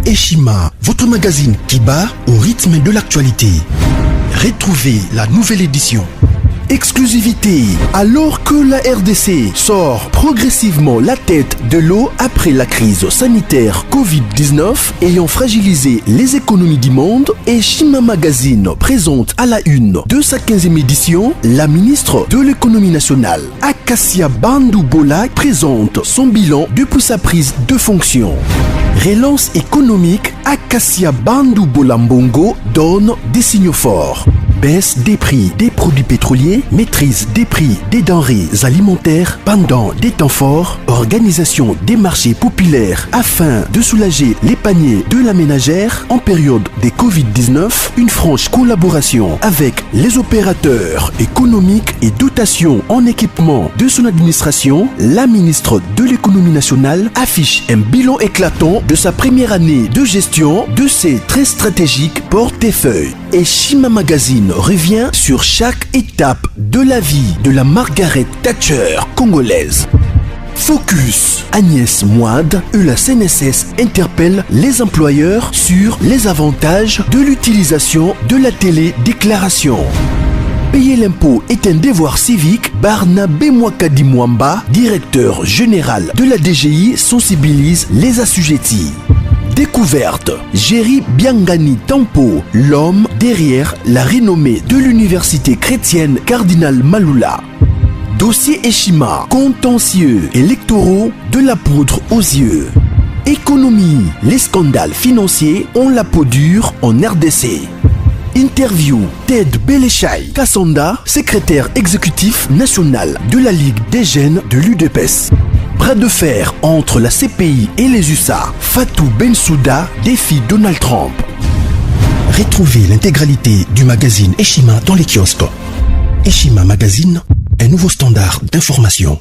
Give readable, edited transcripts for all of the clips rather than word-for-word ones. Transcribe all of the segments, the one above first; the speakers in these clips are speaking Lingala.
Eshima, votre magazine qui bat au rythme de l'actualité. Retrouvez la nouvelle édition. Exclusivité, alors que la RDC sort progressivement la tête de l'eau après la crise sanitaire Covid-19 ayant fragilisé les économies du monde, Eshima Magazine présente à la une de sa 15e édition la ministre de l'économie nationale, Acacia Bandou-Bola, présente son bilan depuis sa prise de fonction. Relance économique, Acacia Bandou-Bola Mbongo donne des signaux forts. Baisse des prix des produits pétroliers, maîtrise des prix des denrées alimentaires pendant des temps forts, organisation des marchés populaires afin de soulager les paniers de la ménagère en période de Covid-19, une franche collaboration avec les opérateurs économiques et dotation en équipement de son administration, la ministre de l'économie nationale affiche un bilan éclatant de sa première année de gestion de ses très stratégiques portefeuilles. Eshima Magazine revient sur chaque étape de la vie de la Margaret Thatcher congolaise. Focus, Agnès Moide et la CNSS interpellent les employeurs sur les avantages de l'utilisation de la télédéclaration. Payer l'impôt est un devoir civique. Barnabé Mwakadi Mwamba, directeur général de la DGI, sensibilise les assujettis. Découverte, Jerry Biangani Tampo, l'homme derrière la renommée de l'université chrétienne Cardinal Malula. Dossier Eshima, contentieux électoraux de la poudre aux yeux. Économie, les scandales financiers ont la peau dure en RDC. Interview, Ted Belechai Kassonda, secrétaire exécutif national de la Ligue des jeunes de l'UDPS. Bras de fer entre la CPI et les USA. Fatou Bensouda défie Donald Trump. Retrouvez l'intégralité du magazine Eshima dans les kiosques. Eshima Magazine, un nouveau standard d'information.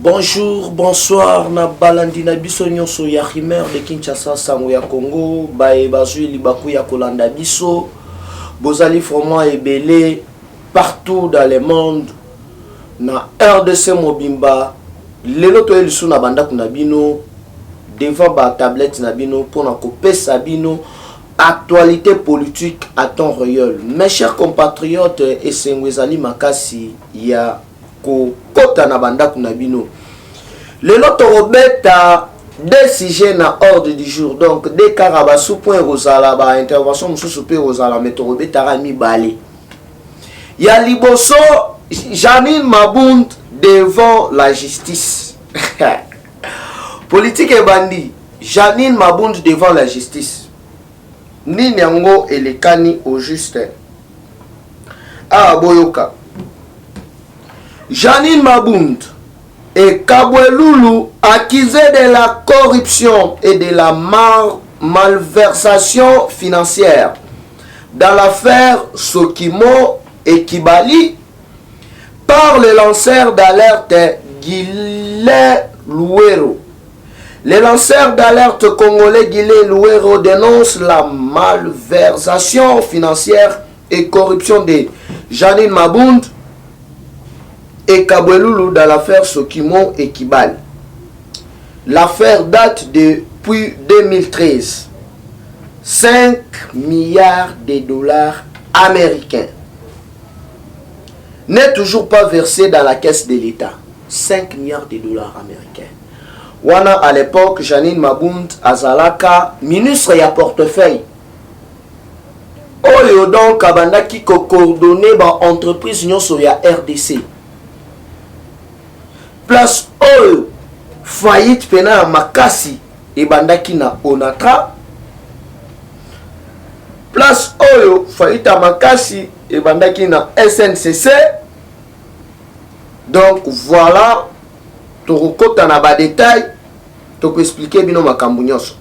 Bonjour, bonsoir, na balandina biso nyonso ya Rimer de Kinshasa sango ya Congo, bae bazui libaku ya kolanda biso, bozali vraiment ebele partout dans le monde. Na RDC Mobimba, lelo to elisu na banda kuna bino devant ba tablette na bino pour na kopesa bino actualité politique à temps réel. Mes chers compatriotes et sengwezali makasi ya ko kota na banda kuna bino. Lelo to robeta des sujets na ordre du jour, donc des karabasu point rosala ba intervention mususu pe rosala mais to robeta rami balé. Ya liboso Janine Mabund devant la justice. Politique et bandit. Janine Mabund devant la justice. Ni Nyango et les Kani au juste. Ah, Boyoka. Janine Mabund et Kabweloulou accusés de la corruption et de la malversation financière dans l'affaire Sokimo et Kibali par le lanceur d'alerte Guillet Louero. Le lanceur d'alerte congolais Guillet Louero dénonce la malversation financière et corruption de Janine Mabund et Kabweloulou dans l'affaire Sokimo et Kibali. L'affaire date depuis 2013. 5 milliards de dollars américains n'est toujours pas versé dans la caisse de l'État. 5 milliards de dollars américains. Wana à l'époque, Janine Mabund Azalaka, ministre ya portefeuille. Oyo donc kabanda qui coordonné ba entreprise nyonso ya RDC. Place oyo faillite pena makasi et bandaki na Onatra. Place oyo faillite makasi et bandaki na SNCC. Donc voilà, tokota na ba détail, toko expliquer bino makambo nyonso.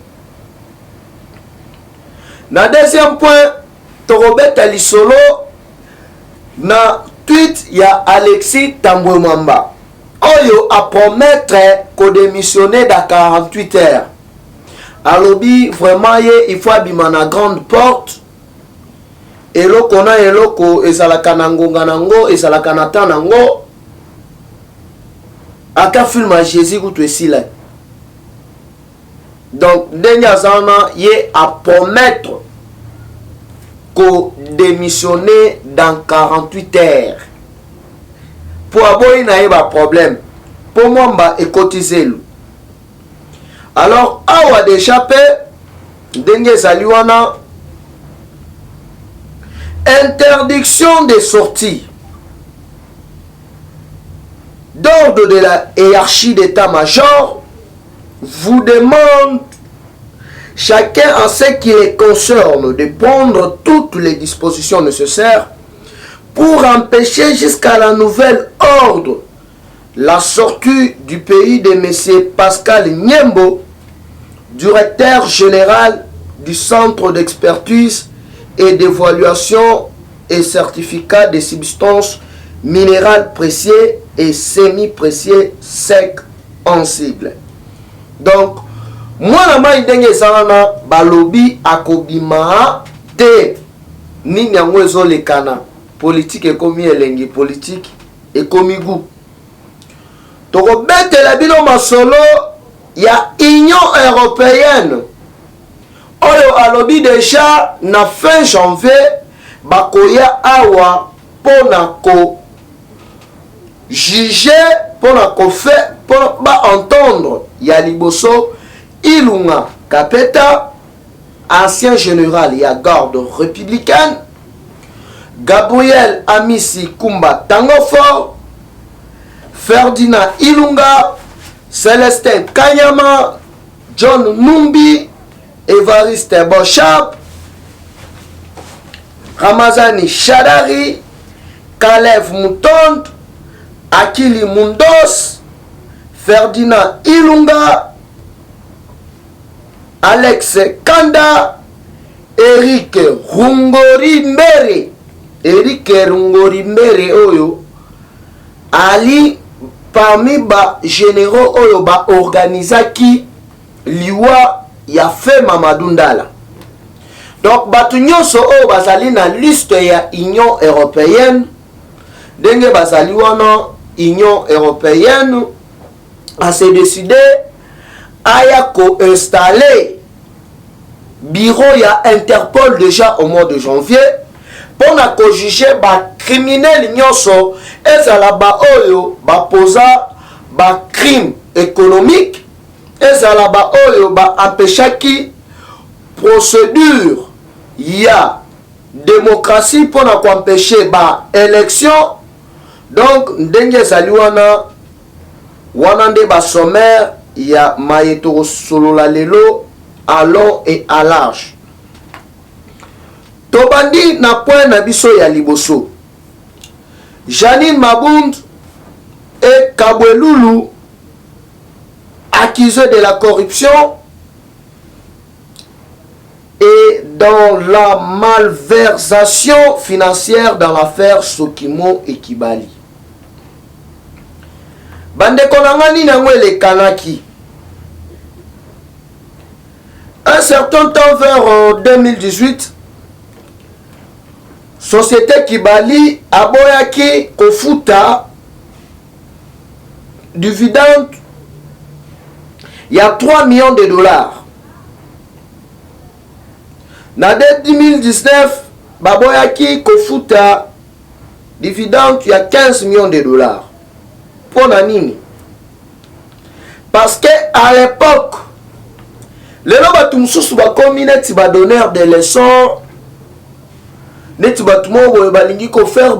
Na deuxième point, torobeta lisolo na tweet ya Alexis Tambwe Mwamba. Oyo a promettre ko démissionner dans 48 heures. Alobi vraiment il faut abima na grande porte. Eloko na eloko ezalaka na ngonga nango ezalaka na temps nango. Aka film à Jésus kutu esila. Donc ndenge zana ye à promettre ko démissionner dans 48 heures. Pour avoir un problème, pour moi, je vais cotiser. Alors, awa d'échapper, dengue saliwana, interdiction de sortie d'ordre de la hiérarchie d'état-major vous demande chacun en ce qui les concerne de prendre toutes les dispositions nécessaires pour empêcher jusqu'à la nouvelle ordre la sortie du pays de M. Pascal Nyembo, directeur général du Centre d'expertise et d'évaluation et certificat de substances minérales précieuses et semi-précieuses secs en sigle. Donc, moi, je suis balobi akobima te ni nyangwezo le kana politique ekomi elengi politique ekomi goût. Toko bete la bino masolo ya Union européenne. Oyo alobi déjà na fin janvier bakoya awa pona ko juger pona ko faire pona ba entendre ya liboso Ilunga Kapeta, ancien général et à garde républicaine, Gabriel Amisi Kumba Tangofort, Ferdinand Ilunga, Célestin Kanyama, John Numbi, Évariste Bochab, Ramazani Shadari, Kalev Moutonde, Akili Mundos, Ferdinand Ilunga, Alex Kanda, Eric Rungorimbere, Oyo, Ali parmi ba généraux Oyo ba organisaki liwa ya fait Mamadou Ndala. Donc batu nyonso Oyo bazali na liste ya Union européenne, denge bazali wana Union européenne a se décidé aya ko installer bureau ya Interpol déjà au mois de janvier pour na ko juger ba criminel nyonso ezala ba oyo ba posa ba crime économique ezala ba oyo ba empêchaki procédure ya démocratie pour na ko empêcher ba élection. Donc ndenge ezali wana nde ba sommaire ya mayeto solola lelo à long et à large. Tobandi na point na biso ya liboso. Janine Mabund et Kabweloulou accusés de la corruption et dans la malversation financière dans l'affaire Sokimo et Kibali. Bande konangani nangwele kanaki. Un certain temps vers 2018, Société Kibali aboyaki kofuta dividende il y a 3 millions de dollars. Na 2019, baboyaki kofuta dividende il y a 15 millions de dollars. Pour nini? Parce que à l'époque, les gens qui sont donneurs de leçons, les gens qui faire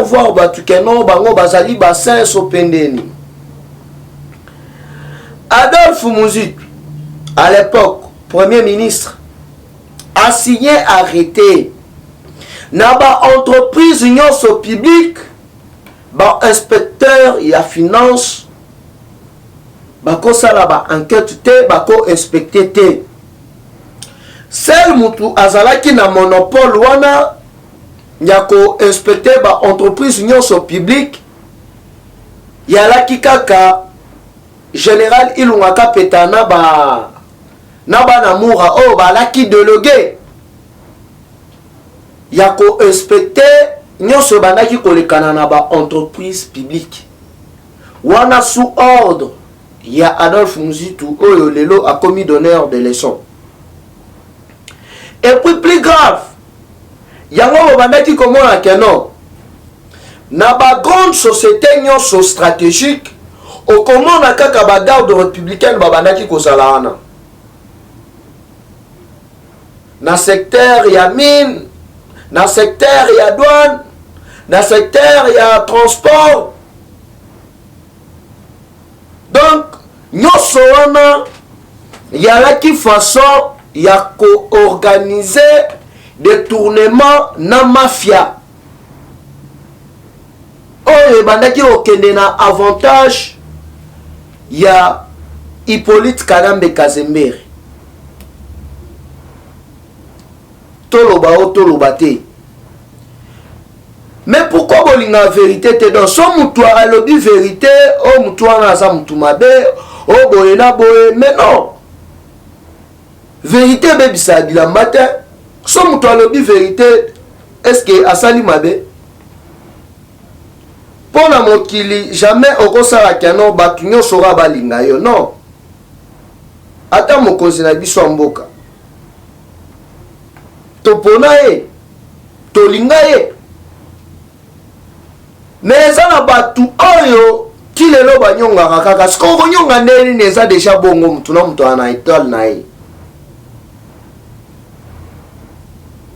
voir que non, bazali bassin sopendeni. Adolphe Mouzik, à l'époque, Premier ministre, a signé arrêté. Naba entreprise union publique, ba inspecteur et à finance, bako sala ba enquête te, bako inspecté te. Seul mutu azalaki na monopole wana nyako inspecté ba entreprise union publique, yalaki kaka général Ilunga Kapeta na ba namoura o ba laki délégué yako inspecté nyonso bandaki kolekana na ba entreprise publique wana sous ordre il y a Adolphe Muzitu oyo lelo a commis d'honneur de leçons. Et puis plus grave, yango bandaki komona que non. Na ba grande société nyonso stratégique au komona kaka ba garde républicaine babandaki kozala wana. Na secteur ya mine, na secteur ya douane, na secteur ya transport. Donc nyonso wana yalaki façon ya co-organiser détournement na mafia. Oyo bandaki okende na avantage ya Hippolyte Kanambe Kazembere. Toloba o toloba te. Mais pourquoi bolinga vérité te dans son moutoir à lobby vérité o moutoir na sa moutumabe o boye na boye mais non. Vérité bebisa bilamba te. Son moutoir à lobby vérité est-ce que asali mabe? Pour la mokili jamais okosala kano batu nyonso ra balinga yo non. Ata mokonzi na biso mboka. Topona ye, tolinga ye. Mais ça na batu oyo ki lelo banyonga kaka siko konyonga ndeni neza deja bongo mtu na mtu ana étoile na ye.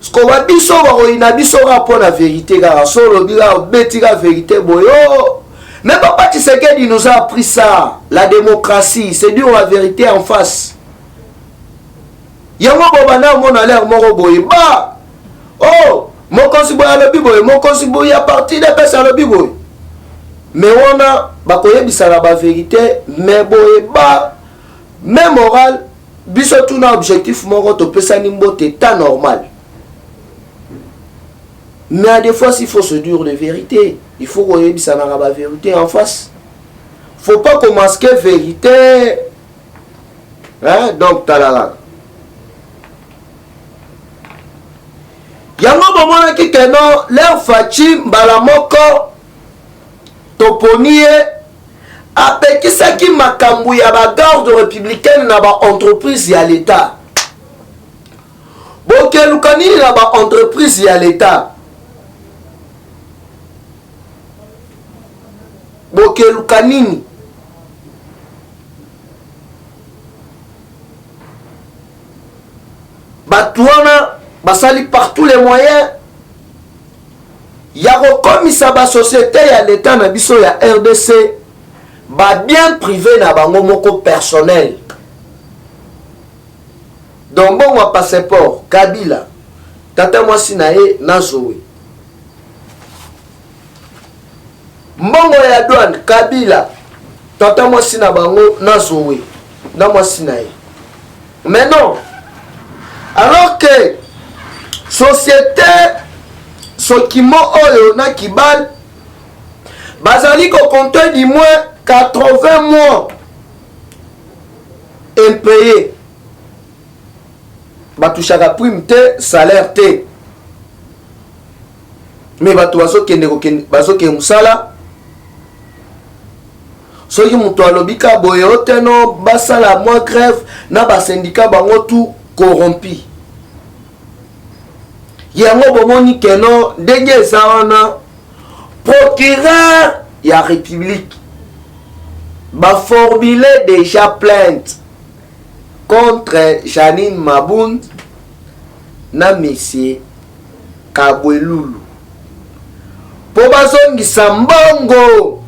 Siko babiso bakoyina biso rapport na vérité kaka solo bila beti ka vérité boyo. Mais Papa Tshisekedi nous a appris ça, la démocratie, c'est dire la vérité en face. Yango bobana mona l'air moko boye ba. Oh, mokonsi boya lobi boye, mokonsi boya parti de pesa lobi boye. Mais on a bakoyebisa la vérité, mais boye ba même moral biso tout na objectif moko to pesa nimbote ta normal. Mais à des fois s'il faut se dire de vérité, il faut koyebisa na la vérité en face. Faut pas qu'on masque vérité. Hein, donc talala. Yango bomona ki keno leur fachi mbala moko toponie apekisaki makambu ya ba garde républicaine na ba entreprise ya l'état. Bokelukani na ba entreprise ya l'état. Bokelukani batuana basali par tous les moyens ya rekomisa ba société ya l'état na biso ya RDC ba bien privé na bango moko personnel. Donc bon wa passeport Kabila tata mwasi na ye nazowe. Mbongo ya douane Kabila tata mwasi na bango nazowe na mwasi na ye. Mais non, alors que société Sokimo oyo na Kibal bazali ko compter du moins 80 mois impayé. Batouchaka prime te, salaire te. Mais batu bazoke musala. Soki mutu alobika boye oteno basala moins grève na ba syndicat bango tout corrompu. Yango bomoni keno ndenge eza wana procureur ya république ba formulé déjà plainte contre Janine Mabound na monsieur Kabwelulu po bazongisa mbongo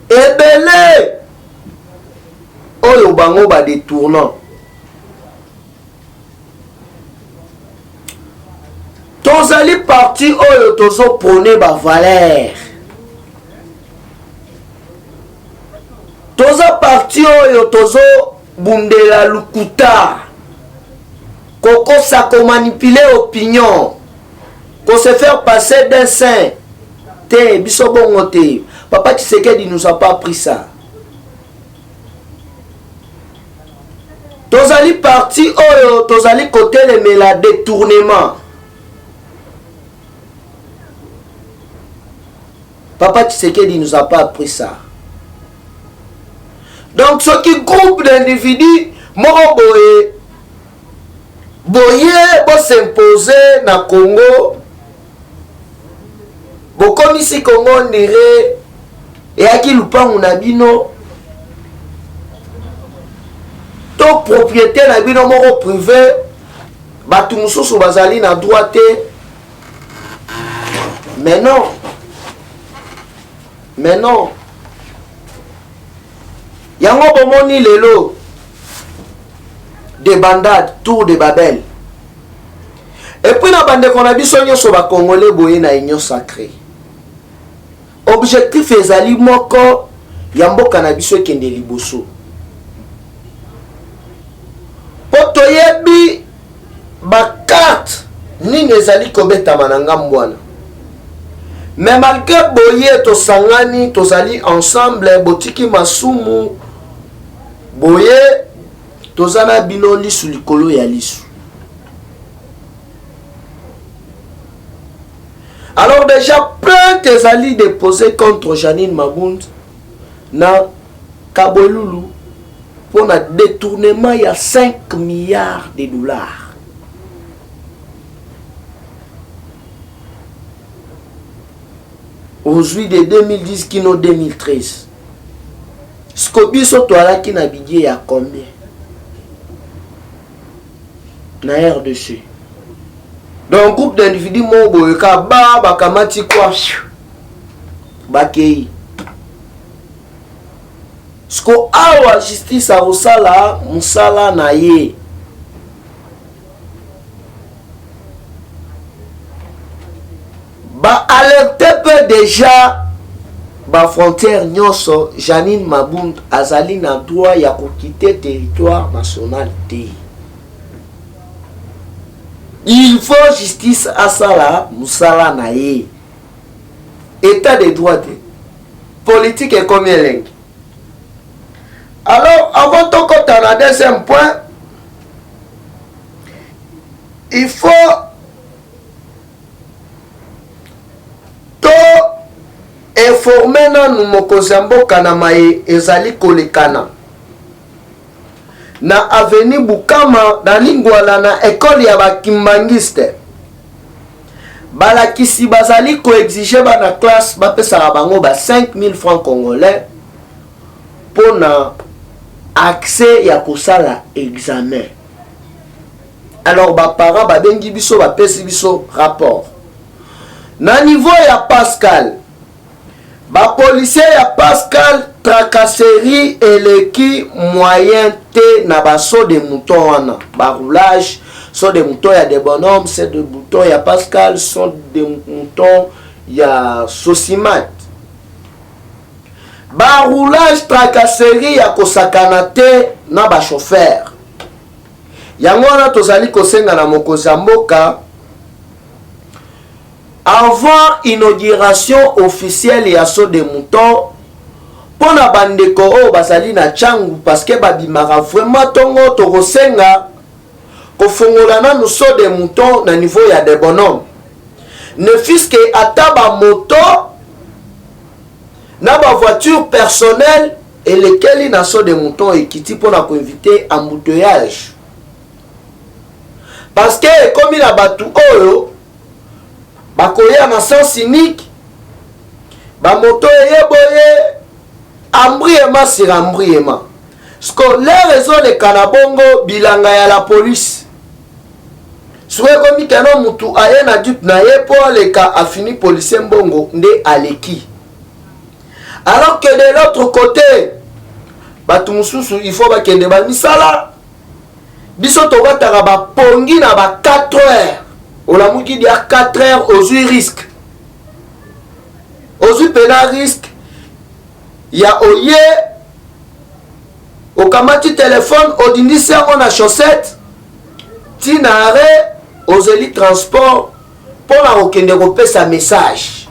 ebele oyo bango ba détournant. Tozali parti oyo tozo prôner ba valeur. Toza parti oyo tozo bundela lukuta. Koko sa ko manipuler opinion. Ko se faire passer d'un saint. Te biso bongo te. Papa Tshisekedi nous a pas appris ça. Tozali parti oyo tozali côté le mela détournement. Papa Tshisekedi nous a pas appris ça. Donc ce qui groupe d'individus moko boye s'imposer na Congo bokomisi Congo ndire eyaki lupangu na bino to propriété na bino moko privé bato mosusu bazali na droit te. Mais non yango bomoni lelo des bandades tour de Babel. Et puis na bandeko na biso nyonso ba congolais boye na union sacrée. Objectif ezali moko ya mboka na biso ekende liboso. Poto yebi ba carte nini ezali kobetama na ngambwana. Mais malgré boye to sangani tozali ensemble botiki masumu boye tozana bino lisu likolo ya lisu. Alors déjà plainte ezali déposé contre Janine Mabund na Kabolulu pour un détournement il y a 5 milliards de dollars. Aujourd'hui de 2010 kino 2013. Scobiso toala qui na bidye ya combien? Na RDC. Donc groupe d'individus mobo ka ba bakamati kwa bakei. Sko awa justice a osala musala na ye. Ba alerte peu déjà ba frontière nyonso Janine Mabund azali na droit ya quitter territoire national te. Il faut justice à sala musala na ye. État de droit te. Politique est combien lingue. Alors avant de compter le deuxième point, il faut informer nous mokozambo kanamaye ezali kolekana na avenue Bukama na Lingwala na école ya bakimbangiste balakisi bazali ko exiger bana classe bapesa bango ba 5000 francs congolais pour na accès ya kosala examen. Alors ba parents ba bengi biso ba pesi biso rapport na niveau ya Pascal. Ba policier ya Pascal tracasserie eleki moyen te na baso de mouton wana. Ba roulage sont des moutons ya des bonhommes, c'est des moutons ya Pascal, sont des moutons ya Sosimat. Ba roulage tracasserie ya kosakana te na ba chauffeur. Yango wana tozali kosenga na mokozi ya mboka avant inauguration officielle ya saut de mouton pour na bandeko o basali na changu parce que babimaka vraiment tongo tokosenga kofongola na saut de mouton na niveau ya des bonhommes ne fût-ce que ata ba moto na ba voiture personnelle et lesquelles na saut de mouton ekiti pour na inviter embouteillage parce que comme il a batu oyo bakoya na sens unique ba moto yeboye ambriema sur ambriema parce les raisons de kanabongo bilanga ya la police soué comme kano mutu aye na dupe na ye po le ka a fini policier mbongo nde aleki alors que de l'autre côté batu mususu il faut ba kende ba misala biso to bataka ba pongi na ba 4 heures. On a dit qu'il y a 4 heures aux risques. Aux pénal risque. Il y a Oye. Au kamati téléphone. Au dindissé on a chaussette. Tinare. Aux élites transport. Pour la rokende repé sa message.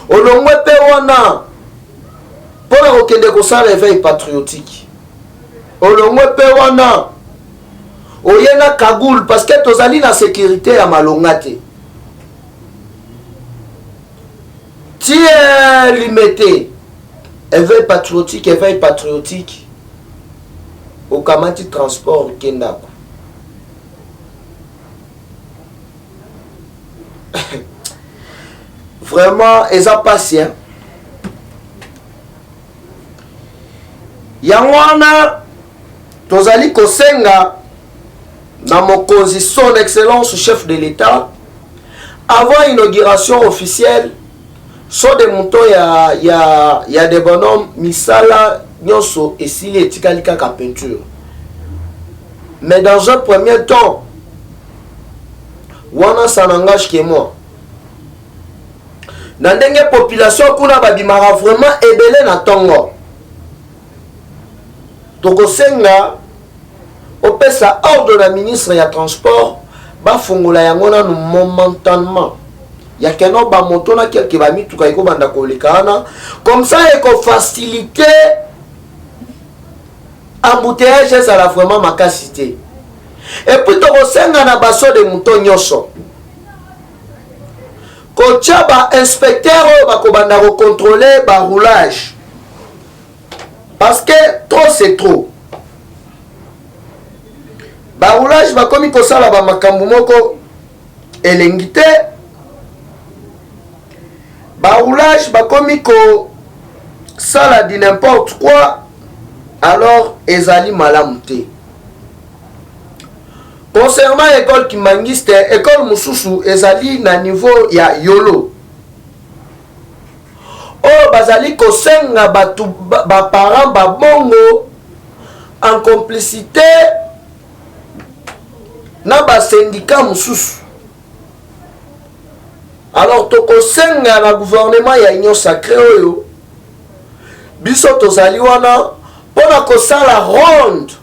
Au longwe pe wana. Pour la rokende ko sa réveil patriotique. Au longwe pe wana. Oyena Kagoul parce que tozali la sécurité à malongate. Tiens limité. Éveil patriotique. okamati transport kendako. Vraiment, eza pasi, hein. Yangwana, tozali kosenga na mokonzi son excellence chef de l'État avant inauguration officielle so de monto ya de bonhomme misala nyonso esili etikali kaka peinture. Mais dans un premier temps, wana ça n'engage que moi. Na ndenge population kuna babimara vraiment ebele na tongo. Tokosenga opesa ordre na ministre ya transport ba fongola yango na momentanément. Ya keno ba moto na quelque ba mituka iko banda kolekana comme ça eko faciliter embouteillage ça la vraiment makasité. Et puis tokosenga na baso de moto nyoso. Kocha ba inspecteur ba ko banda ko contrôler ba roulage. Parce que trop c'est trop. Ba roulage ba komi ko sala ba makambu moko elengite. Ba roulage ba komi ko sala di n'importe quoi, alors ezali malamu te. Concernant l'école Kimangiste, école Mususu ezali na niveau ya yolo. Oh bazali kosenga batu ba parents ba bongo en complicité na ba syndicat Mususu. Alors tokosenga na gouvernement ya union sacrée oyo biso tozali wana pona kosala ronde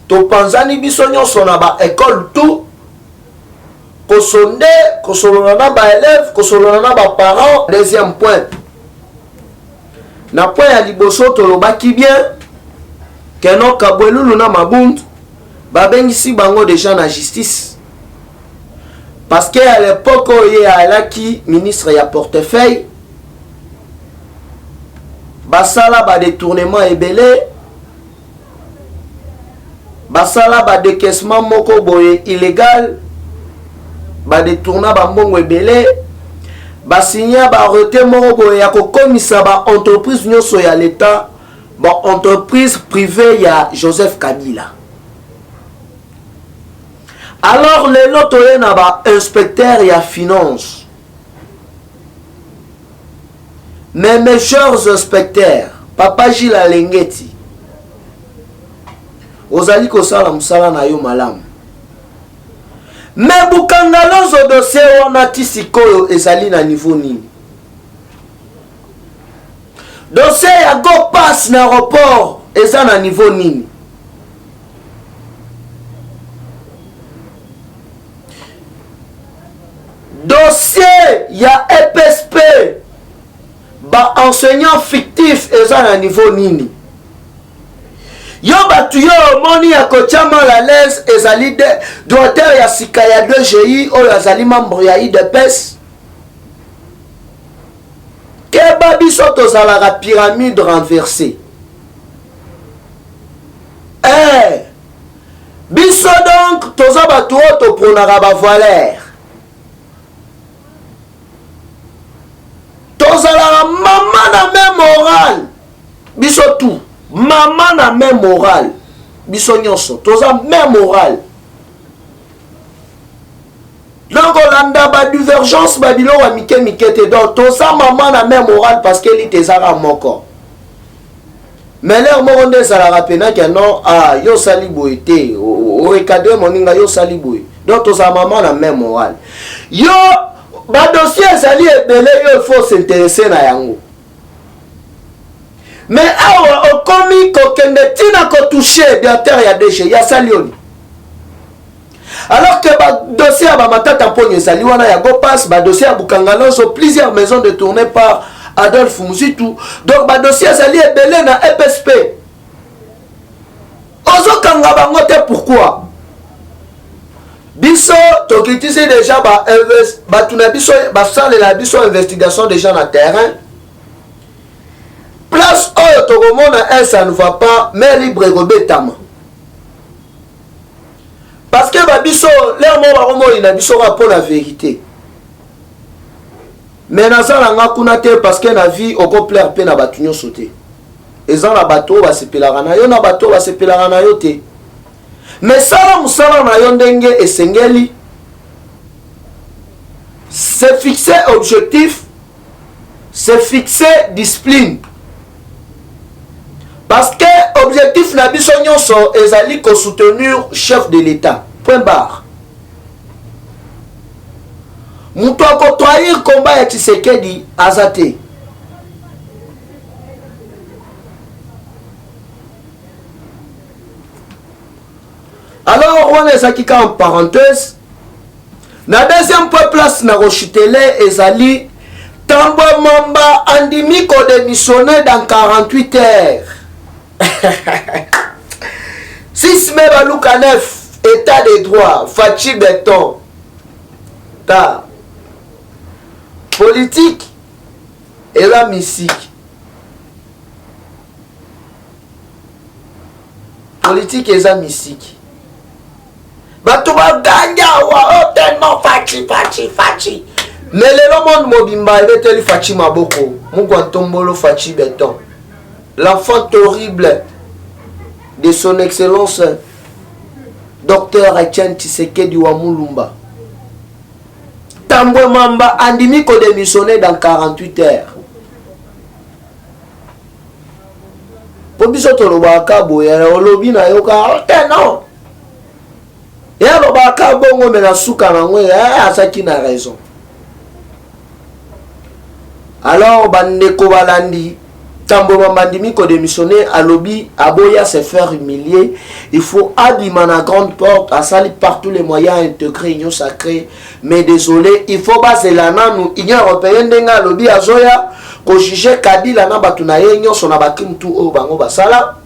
to panzani biso nyonso na ba école tout kosonde kosolona na ba élèves kosolona na ba parents. Deuxième point, na point ya liboso tolobaki bien keno kabwelulu na mabundu babengisi bango déjà na justice parce que à l'époque oye alaki ministre ya portefeuille basala ba détournement ebele basala ba décaissement moko boye illégal ba détourna ba mbongo ebele basigna ba arrêté moko boye ya kokomisa ba entreprise nyonso ya l'état ba entreprise privée ya Joseph Kabila. Alors les notoye na ba inspecteur ya finance. Mais mes chers inspecteurs, Papa Gilles Alengeti, ozali kosala musala na yo malamu. Mais bukangalozo dossier wana tisikoyo ezali na niveau nini? Dossier ya go pass na aéroport eza na niveau nini? Dossier ya EPSP ba enseignant fictif eza na niveau nini? Yo batu yo moni ya kochama la l'aise ezali de droiteur ya sika ya 2GI oyo azali membre ya IDPS keba biso tozalaka pyramide renversée. Biso donc toza batu oyo topronaka ba valeur. Tozalaka mama na même morale biso tout. Maman na même morale biso nyonso toza même morale. Donc olanda ba divergence babilo wa mike te donc toza maman na même morale parce que li tezara moko. Mais leur moko nde ezalaka pena ke non yo sali boye te o recadrer moninga yo sali boye donc toza maman na même morale. Yo ba dossier ezali ebele yo faut s'intéresser na yango. Mais awa okomi kokende tina ko toucher directeur ya déchet ya salioni. Alors que ba dossier ba matata ponyo sali wana ya go pass ba dossier ya Bukangaloso plusieurs maisons détournées par Adolphe Muzitu. Donc ba dossier sali ebele na EPSP. Ozo kanga bango te pourquoi? Biso to critiquer déjà ba tuna biso ba sale la biso investigation déjà na terrain. Place oyo tokomona ça ne va pas mais libre gobetama. parce que babiso leur mot baromo ina biso pour la vérité. Mais nazala nga kuna te parce que na vie oko plaire pe na batunyo sauté. Ezan la bateau va se pelara na yo na bateau va se pelara na yo te. Mais ça musala na yo ndenge esengeli. C'est fixer objectif, c'est fixer discipline. Parce que objectif na biso nyonso ezali ko soutenir chef de l'État. Point barre. Moutou a trahir combat ya Tshisekedi azate. Alors on est aquí en parenthèse. Na deuxième point place na rochitele ezali Tambo Mamba andimi ko démissionner dans 48 heures. 6 mai Balouka 9 état de droit Fachi Béton. Ta politique et la mystique. Politique et la mystique. Bato ba ganga wa tellement Fachi. Mais le monde mobimba il est Fachi Maboko. Mugwantombolo Fachi Béton. L'enfant horrible de son excellence Docteur Etienne Tshisekedi Wamulumba. Tambo Mamba andimi ko démissionner dans 48 heures. Po biso to lobaka boya olobi na yoka non. Ya lobaka bongo me na suka na ngwe asaki na raison. Alors bandeko balandi Tambo Mamba andimi ko démissionner à lobby aboya se faire humilier. Il faut abîmer la grande porte, à salir par tous les moyens intégrés, union sacrée. Mais désolé, il faut baser la nous, union européenne, denga lobby à Zoya, ko juger Kabila na batunaye, union son abakim tout au bango basala.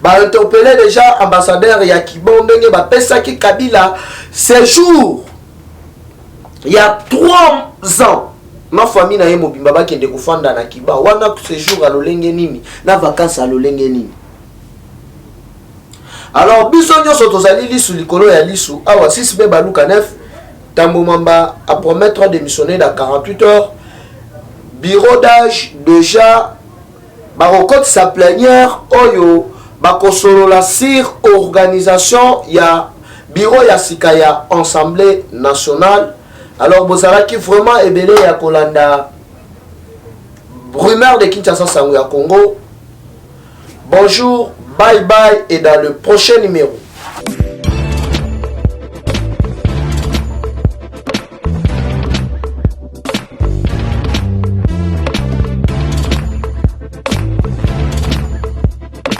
Ba interpeller déjà ambassadeur Yakibon, denga ba pesaki Kabila, ces jours, il y a 3 ans, ma famille na yemo bimba qui est kufanda na Kiba, wana séjour à l'olenge nini, na vacances à l'olenge nini. Alors, bisogno sotozali lisu likolo ya lisu, awa 6 mai Balouka 9, Tambo Mamba a promettre de démissionner dans 48 heures. Bureau d'âge déjà, barokote sa plénière, oyo, bakosolo la sir organisation, ya bureau ya sikaya, Assemblée nationale. Alors, bozalaki vraiment ebele ya kolanda rumeur de Kinshasa sango ya Congo. Bonjour. Bye bye et dans le prochain numéro.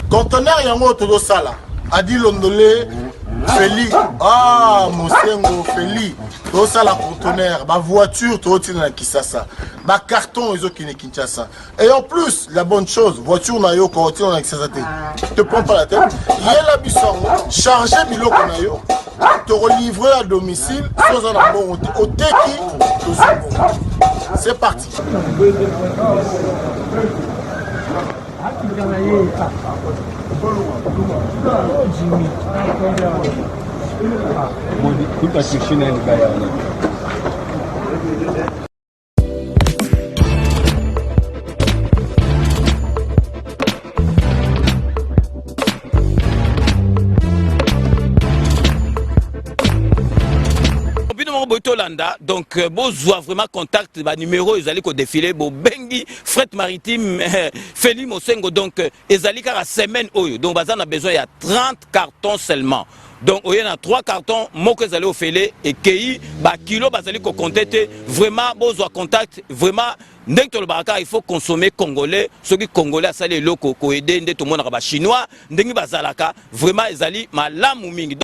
Conteneur yango todo sala. Adi Londolé Feli. Ah Mosengo Feli. Todo sala conteneur, ba voiture todo tina na Kisasa. Ba carton ezo kine Kinshasa. Et en plus, la bonne chose, voiture na yo ko tina na Kisasa te. Te prends pas la tête. Yela bisango, charger biloko na yo. Te relivrer à domicile sans un bon au teki. C'est parti. Donc, besoin vraiment contact, numéro, ils allaient défiler, bengi, fret maritime, Feli Mosengo, donc, ils allaient à la semaine, donc, on a besoin, il y a 30 cartons seulement. Donc, il y a 3 cartons, moi que vous allez au Félé, et qui, kilo, vous allez contacter, vraiment, besoin contact, vraiment, il faut consommer congolais, ceux qui congolais, ça les locaux, qui aident tout le monde, chinois, vraiment, ils allaient, ma lame ou mingi.